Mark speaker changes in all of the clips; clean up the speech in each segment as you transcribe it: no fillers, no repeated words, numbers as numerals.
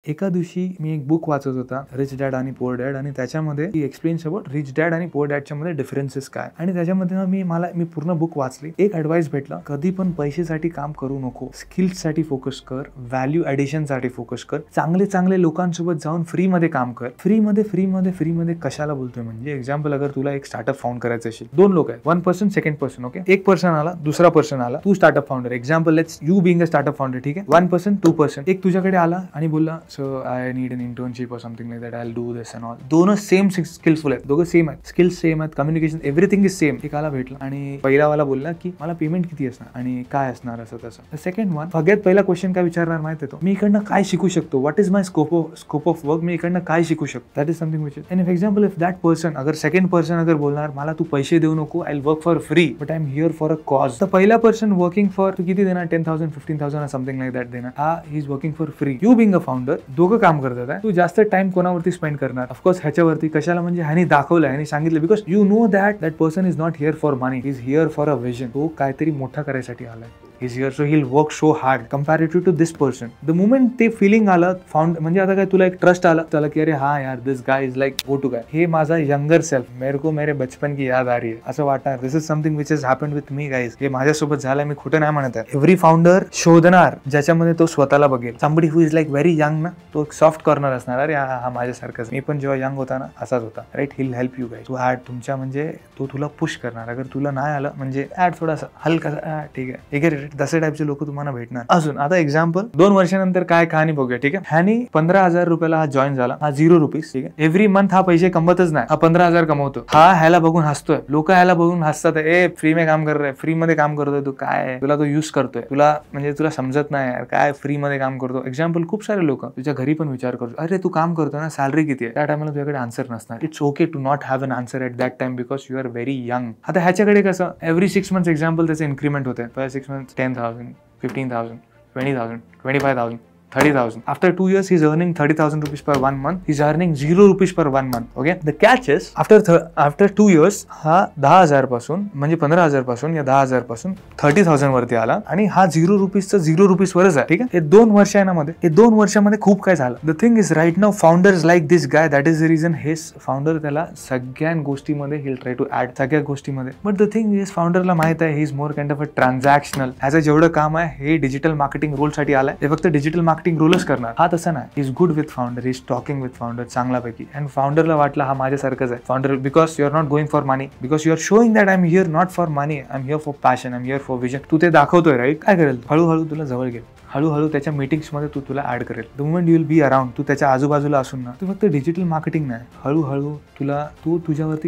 Speaker 1: एका दिवशी मी एक बुक वाचत होता, रिच डॅड आणि पुअर डॅड, आणि त्याच्यामध्ये ही एक्सप्लेन्स अबाउट रिच डॅड आणि पुअर डॅडच्या मध्ये डिफरन्सेस काय. आणि त्याच्यामध्ये मी पूर्ण बुक वाचली. एक ऍडवाइस भेटला, कधी पण पैशासाठी काम करू नको, स्किल्स साठी फोकस कर, व्हॅल्यू ऍडिशन साठी फोकस कर, चांगले लोकांसोबत जाऊन फ्री मध्ये काम कर. फ्री मध्ये कशाला बोलतोय म्हणजे एक्झाम्पल, अगर तुला एक स्टार्टअप फाउंड करायचं असेल, दोन लोक आहेत, one person second person, okay. एक पर्सन आला, दुसरा पर्सन आला, तू startup founder, example let's you being a startup founder, ठीक आहे. वन पर्सन टू पर्सन, एक तुझ्याकडे आला आणि बोलला, so I need an internship और something like that, I will do this and all. दोनों सेम स्किल्सफुल आहेत, दोघं सेम आहेत, स्किल्स सेम आहेत, कम्युनिकेशन एव्हरीथिंग इज सेम. एक आला भेटला आणि पहिलावाला बोलला की मला पेमेंट किती असणार आणि काय असणार असं तसं. सेकंड वन सगळ्यात पहिला क्वेश्चन काय विचारणार माहिती आहे, मी इकडनं काय शिकू शकतो, what is my scope of work, मी इकडनं काय शिकू शकतो. That is something which is. And for example if that person, अगर सेकंड पर्सन अगर बोलणार मला तू पैसे देऊ नको, I will work for free but I am here for a cause. तर पहिला पर्सन वर्किंग फॉर, तू किती देणार, 10,000 15,000 समथिंग लाईक दॅट देणार, हा he is working for free. You being a founder, दोघं काम करतात आहे, तू जास्त टाइम कोणावरती स्पेंड करणार, ऑफकोर्स ह्याच्यावरती. कशाला म्हणजे ह्याने दाखवलं, ह्याने सांगितलं, because you know that person is not here for money, is here for a vision. तो काहीतरी मोठा करायसाठी आलाय. He's here, so he'll work so hard comparative to this person. The moment ते फिलिंग आलं फाउंड, म्हणजे आता काय तुला एक ट्रस्ट आला त्याला की अरे हा यार this guy is like go to guy, हे माझा यंगर सेल्फ, मेरे को मेरे बचपन की याद आ रही है असं वाटणार. This is something which is happened with me guys. हे माझ्यासोबत झालं, मी खोटं नाही म्हणत आहे. एव्हरी फाउंडर शोधणार ज्याच्यामध्ये तो स्वतःला बघेल. Somebody who is like very young ना, तो एक सॉफ्ट कॉर्नर असणार, अरे हा माझ्यासारखाच, मी पण जेव्हा यंग होता ना असाच होता, right. He'll help you guys to add तुमच्या, म्हणजे तो तुला पुश करणार. अगर तुला नाही आलं म्हणजे ऍड थोडासा हलका, ठीक आहे, तसे टाईपचे लोक तुम्हाला भेटणार. अजून आता एक्झाम्पल 2 वर्षानंतर काय कहाणी बघूया, ठीक आहे. ह्यानी 15,000 रुपयाला हा जॉईन झाला, हा 0 रुपीज, ठीक आहे. एव्हरी मंथ हा पैसे कमवतच नाही, हा 15,000 कमवतो. हा ह्याला बघून हसतोय, लोक ह्याला बघून हसतात, ए फ्री में काम कर रहा है, फ्री मध्ये काम करतोय तू, काय तुला तो यूज करतोय, तुला म्हणजे तुला समजत नाही यार काय फ्री मध्ये काम करतो. एक्झाम्पल खूप सारे लोक तुझ्या घरी पण विचार करतो, अरे तू काम करतो ना, सॅलरी किती आहे, त्या टायमाला तुझ्याकडे आन्सर नसणार. It's okay to not have an answer at that time because you are very young. आता ह्याच्याकडे कसं एव्हरी 6 मंथ्स एक्झाम्पल त्याचे इन्क्रीमेंट होते. पहिल्या 6 months 10,000 15,000 20,000 25,000 30,000. After 2 years, he's earning 30,000 rupees per 1 month. He's earning 0 rupees per 1 month. Okay. The catch is after 2 years, हा 10,000 पासून म्हणजे 15,000 पासून या 10,000 पासून 30,000 वरती आला आणि हा 0 रुपीजचा 0 रुपीज वरच आहे, ठीक आहे. हे 2 वर्षांमध्ये, हे 2 वर्षामध्ये खूप काय झालं. The thing is right now founders like this guy, that is the reason he's founder त्याला सगळ्या गोष्टीमध्ये हिल ट्राय टू ऍड सगळ्या गोष्टीमध्ये. बट द थिंग इज फाउंडरला माहित आहे he is more kind of a transactional. ह्याचं जेवढं काम आहे हे डिजिटल मार्केटिंग रोल साठी आलाय, हे फक्त डिजिटल मार्केटिंग रोलच करणार. हा तसं नाही, is good with founder, is talking with founder चांगल्यापैकी. अँड फाउंडरला वाटलं हा माझ्यासारखंच आहे founder, because you are not going for money, because you are showing that I am here not for money, I am here for passion, I am here for vision. तू ते दाखवतोय, right. काय करेल, हळूहळू तुला जवळ घेईल, हळूहळू त्याच्या मीटिंग्समध्ये तुला ऍड करेल. The moment you will be around, तू त्याच्या आजूबाजूला असून ना, तू फक्त डिजिटल मार्केटिंग नाही, हळूहळू तुझ्यावरती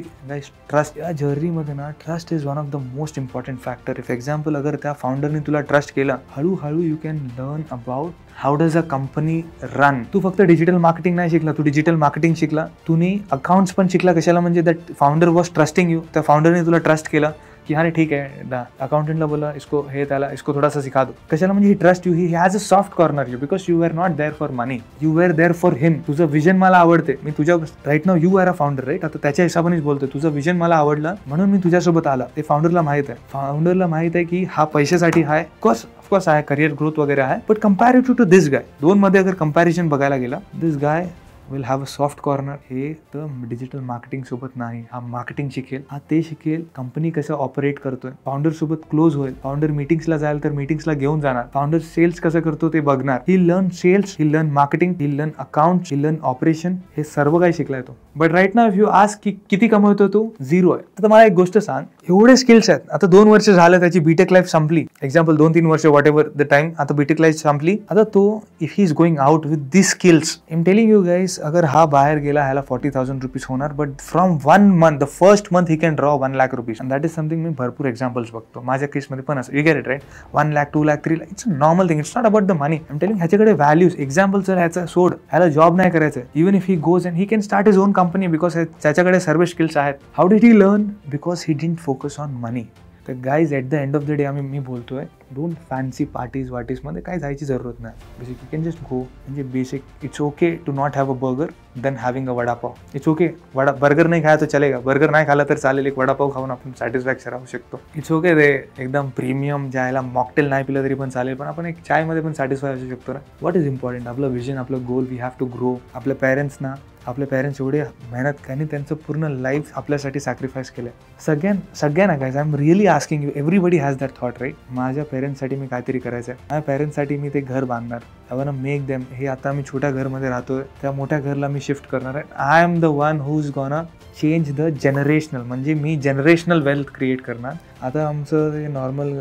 Speaker 1: ट्रस्ट. या जर्नीमध्ये ना trust is one of the most important factor. If example अगर त्या फाउंडरने तुला ट्रस्ट केला, हळूहळू you can learn about how does a company run. तू फक्त डिजिटल मार्केटिंग नाही शिकला, तू डिजिटल मार्केटिंग शिकला, तुम्ही अकाउंट्स पण शिकला. कशाला म्हणजे that founder was trusting you. त्या फाउंडरने तुला ट्रस्ट केला की अरे ठीक आहे, अकाउंटंटला बोला इसको हे त्याला इसको थोडासा सिखा दो. कशाला म्हणजे he trust you, he has a soft corner you, because you are not there for money, you are there for him. तुझं विजन मला आवडते, मी तुझ्या राईट नाव you are a founder, right. आता त्याच्या हिशोबानेच बोलतोय, तुझं विजन मला आवडलं म्हणून मी तुझ्यासोबत आला. ते फाउंडरला माहित आहे. फाउंडरला माहित आहे की हा पैशासाठी आहे, ऑफकोर्स आहे, करिअर ग्रोथ वगैरे आहे, but comparative to this guy, 2 मध्ये अगर कम्पॅरिझन बघायला गेला, this guy will have a soft corner. हे तर डिजिटल मार्केटिंग सोबत नाही, हा मार्केटिंग शिकेल, हा ते शिकेल, कंपनी कसं ऑपरेट करतोय, फाउंडर सोबत क्लोज होईल, फाउंडर मीटिंग्सला जाईल तर मीटिंग्सला घेऊन जाणार, फाउंडर सेल्स कसं करतो ते बघणार. He learn sales, he learn marketing, he learn account, he learn operation, हे सर्व काही शिकलाय तो. But right now if you ask की किती कमवतो तू, 0 आहे. आता मला एक गोष्ट सांग, एवढे स्किल्स आहेत, आता 2 वर्ष झालं त्याची बीटेक लाईफ संपली, एक्झाम्पल 2-3 वर्ष वॉट एव्हर द टाइम, आता बीटेक लाईफ संपली. आता तो if he is going out with this skills, I am telling you guys, अगर हा बाहेर गेला ह्याला 40,000 रुपीज होणार, but from 1 month, the first month he can draw 1 lakh rupees. That is something मी भरपूर एक्झाम्पल्स बघतो, माझ्या केसमध्ये पण असं. You get it right, 1 lakh 2 lakh 3 lakh, it's a normal thing, it's not about the money. I am telling ह्याच्याकडे values. Example जर ह्याचा सोड, ह्याला जॉब नाही करायचं, even if he goes and he can start his own company because त्याच्याकडे सर्व skills आहेत. How did he learn, because he didn't focus on money. तर guys at the end of the day मी बोलतोय, don't fancy पार्टीजमध्ये काय जायची जरूरत नाही. Basic you can just go. म्हणजे basic it's okay to not have a burger then having a vada pav. It's okay. Burger नाही खाया तो चलेगा, बर्गर नाही खाला तर चालेल, एक वडापाव खाऊन आपण सॅटिस्फॅक्शन राहू शकतो. इट्स ओके रे एकदम प्रीमियम ज्याला मॉकटेल नाही पिलं तरी पण चालेल, पण आपण एक चायमध्ये पण सॅटिस्फाय असू शकतो ना. What is important? आपलं विजन, आपलं गोल, वी हॅव टू ग्रो. आपल्या पेरेंट्स एवढे मेहनत त्यांनी त्यांचं पूर्ण लाईफ आपल्यासाठी सॅक्रिफाईस केलं. सगळ्यांना guys, I am really asking you, everybody has that thought right. माझ्या पेरेंट्ससाठी मी काहीतरी करायचं आहे, माझ्या पेरेंट्ससाठी मी ते घर बांधणार. I want to make them. हे आता मी छोट्या घरमध्ये राहतोय, त्या मोठ्या घरला मी शिफ्ट करणार आहे. I am the one who is gonna change the generational. म्हणजे मी जनरेशनल वेल्थ क्रिएट करणार. आता आमचं ते नॉर्मल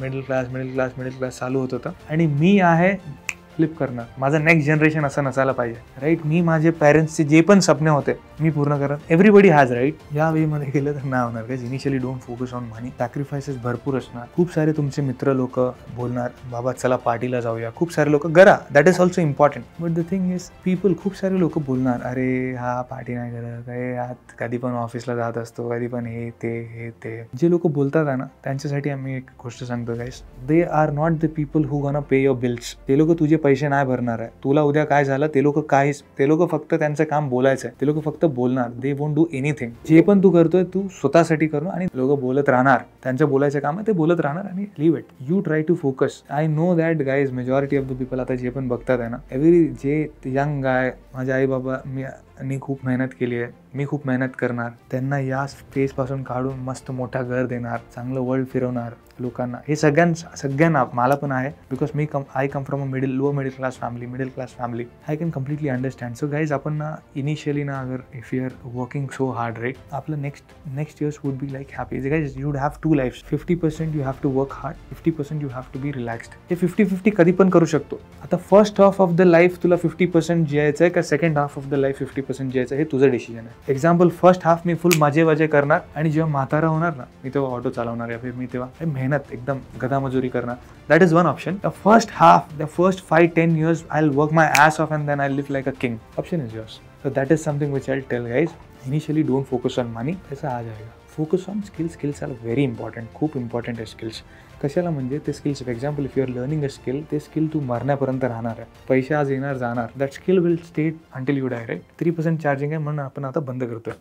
Speaker 1: मिडल क्लास चालू होत होतं आणि मी आहे फ्लिप करणार. माझं नेक्स्ट जनरेशन असं नसायला पाहिजे राईट. मी माझे पेरेंट्सचे जे पण स्वप्ने होते मी पूर्ण करत. Everybody has right. या वेमध्ये गेलं तर नाही होणार guys. Initially don't focus on money. Sacrifices भरपूर असणार. खूप सारे तुमचे मित्र लोक बोलणार बाबा चला पार्टीला जाऊया. खूप सारे लोक करा, that is also important. But the thing is people, खूप सारे लोक बोलणार अरे हा पार्टी नाही करत, अरे कधी पण ऑफिसला जात असतो, कधी पण हे ते. जे लोक बोलतात आहे ना, त्यांच्यासाठी आम्ही एक गोष्ट सांगतो guys, they are not the people who gonna pay your bills. ते लोक तुझे पैसे नाही भरणार आहे. तुला उद्या काय झालं ते लोक फक्त त्यांचं काम बोलायचं आहे. ते लोक फक्त बोलणार. They won't do anything. जे पण तू करतोय तू स्वतःसाठी करू आणि लोक बोलत राहणार. त्यांचं बोलायचं काम आहे ते बोलत राहणार आणि leave it. You try to focus. I know that guys majority of the people आता जे पण बघतात आहे ना, जे यंग गाय, माझे आई बाबा मी खूप मेहनत केली आहे, मी खूप मेहनत करणार, त्यांना या स्पेसपासून काढून मस्त मोठा घर देणार, चांगलं वर्ल्ड फिरवणार लोकांना. हे सगळ्यांना मला पण आहे. Because I come from a lower middle class family. I can completely understand. So guys आपण ना इनिशियली ना अगर if you are working so hard right, आपलं next years would be like happy. Guys you have to lifes. 50% you have to work hard, 50% you have to be relaxed. हे 50-50 कधी पण करू शकतो. आता first half of the life तुला 50% जियायचं आहे का second half of the life 50% जियायचं आहे, हे तुझं डिसिजन आहे. एक्झाम्पल, फर्स्ट हाफ मी फुल मजे करणार आणि जेव्हा म्हातारा होणार ना, मी तेव्हा ऑटो चालवणार, या फिर मी तेव्हा मेहनत एकदम गदामजुरी करणार. That is one option. The first half, the first 5-10 years I'll work my ass off and then I'll live like a king. Option is yours. So that is something which I'll tell guys. Initially don't focus on money. पैसा आ जाएगा. Focus on skills. Skills are very important. खूप important आहे skills. कशाला म्हणजे ते skills. For example, if you are learning a skill, ते skill तू मरण्यापर्यंत राहणार आहे. पैसे आज येणार जाणार. That skill will stay until you die right. 3% charging आहे म्हणून आपण आता बंद करतोय.